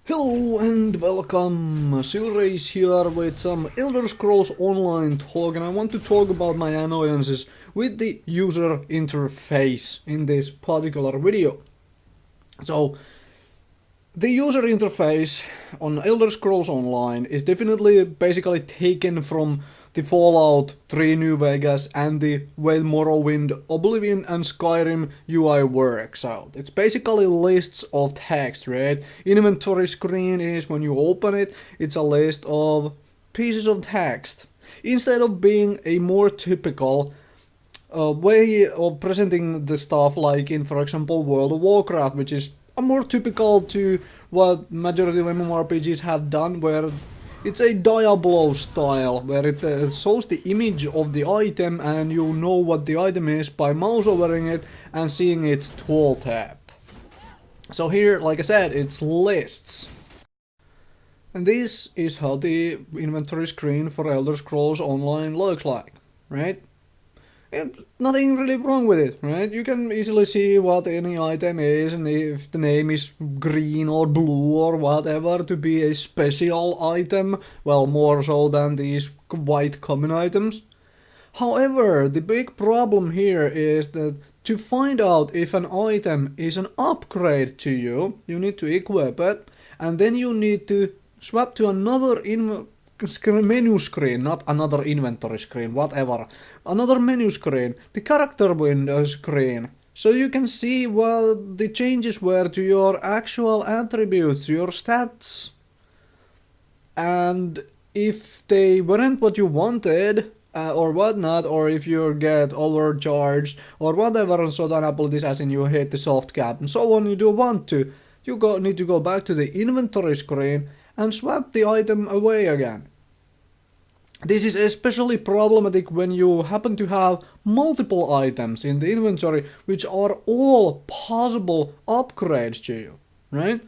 Hello and welcome, Silrace here with some Elder Scrolls Online talk, and I want to talk about my annoyances with the user interface in this particular video. So, the user interface on Elder Scrolls Online is definitely basically taken from the Fallout 3 New Vegas and the way Morrowind, Oblivion and Skyrim UI works out. It's basically lists of text, right? Inventory screen is when you open it, it's a list of pieces of text. Instead of being a more typical way of presenting the stuff like in, for example, World of Warcraft, which is more typical to what majority of MMORPGs have done, where it's a Diablo style, where it shows the image of the item and you know what the item is by mouse overing it and seeing its tooltip. So here, like I said, it's lists. And this is how the inventory screen for Elder Scrolls Online looks like, right? Nothing really wrong with it, right? You can easily see what any item is and if the name is green or blue or whatever to be a special item, well, more so than these white common items. However, the big problem here is that to find out if an item is an upgrade to you, you need to equip it, and then you need to swap to another menu screen, not another inventory screen, whatever. Another menu screen, the character window screen. So you can see what the changes were to your actual attributes, your stats. And if they weren't what you wanted, or whatnot, or if you get overcharged, or whatever certain abilities as in you hit the soft cap and so on, you do want to, you need to go back to the inventory screen and swap the item away again. This is especially problematic when you happen to have multiple items in the inventory which are all possible upgrades to you, right?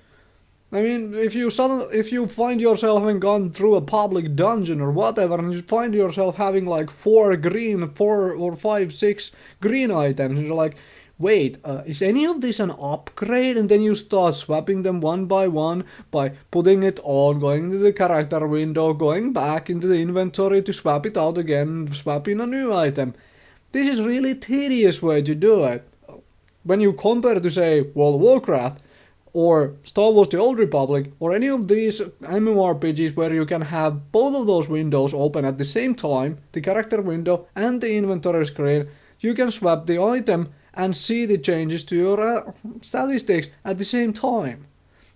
I mean, if you find yourself having gone through a public dungeon or whatever, and you find yourself having like 4 or 5, 6 green items, and you're like, wait, is any of this an upgrade? And then you start swapping them one by putting it on, going into the character window, going back into the inventory to swap it out again, swap in a new item. This is really tedious way to do it. When you compare to, say, World of Warcraft, or Star Wars The Old Republic, or any of these MMORPGs where you can have both of those windows open at the same time, the character window and the inventory screen, you can swap the item and see the changes to your statistics at the same time.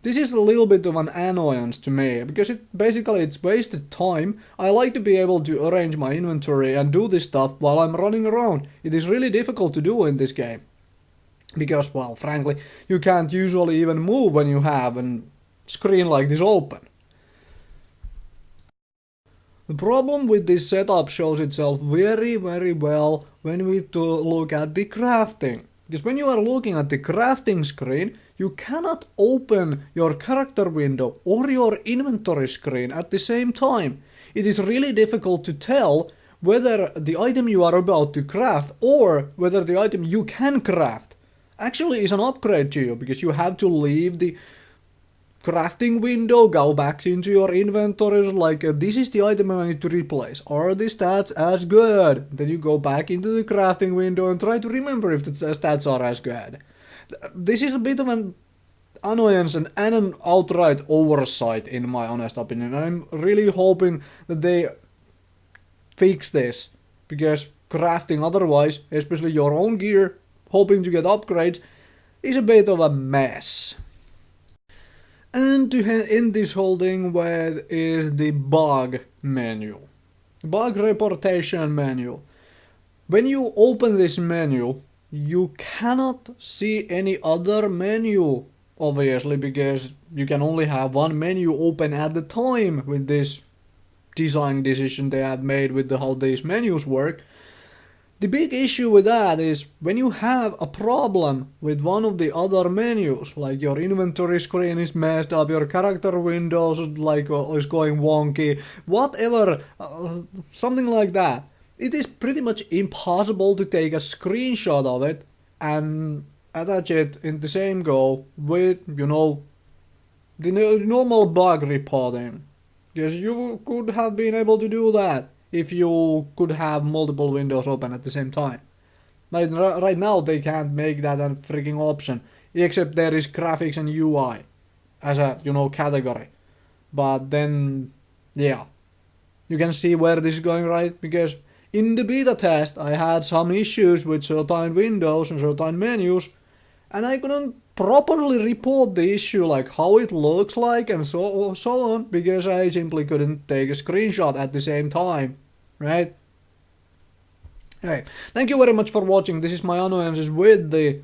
This is a little bit of an annoyance to me, because it's wasted time. I like to be able to arrange my inventory and do this stuff while I'm running around. It is really difficult to do in this game. Because, well, frankly, you can't usually even move when you have a screen like this open. The problem with this setup shows itself very well when we look at the crafting. Because when you are looking at the crafting screen, you cannot open your character window or your inventory screen at the same time. It is really difficult to tell whether the item you are about to craft or whether the item you can craft actually is an upgrade to you, because you have to leave the crafting window, go back into your inventory, like this is the item I need to replace. Are the stats as good? Then you go back into the crafting window and try to remember if the stats are as good. This is a bit of an annoyance and an outright oversight in my honest opinion. I'm really hoping that they fix this, because crafting otherwise, especially your own gear, hoping to get upgrades, is a bit of a mess. And to end this whole thing with is the bug menu. Bug reportation menu. When you open this menu, you cannot see any other menu, obviously, because you can only have one menu open at the time with this design decision they have made with how these menus work. The big issue with that is when you have a problem with one of the other menus, like your inventory screen is messed up, your character windows is going wonky, whatever, something like that. It is pretty much impossible to take a screenshot of it and attach it in the same go with, the normal bug reporting. Because you could have been able to do that if you could have multiple windows open at the same time. Like right now they can't make that a freaking option, except there is graphics and UI as a, category. But then, yeah, you can see where this is going, right? Because in the beta test I had some issues with certain windows and certain menus, and I couldn't properly report the issue, like how it looks like and so on, because I simply couldn't take a screenshot at the same time, right? Hey, thank you very much for watching. This is my annoyances with the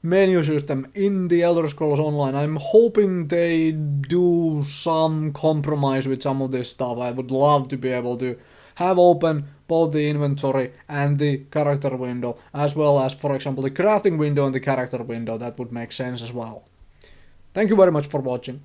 menu system in the Elder Scrolls Online. I'm hoping they do some compromise with some of this stuff. I would love to be able to have open both the inventory and the character window, as well as, for example, the crafting window and the character window. That would make sense as well. Thank you very much for watching.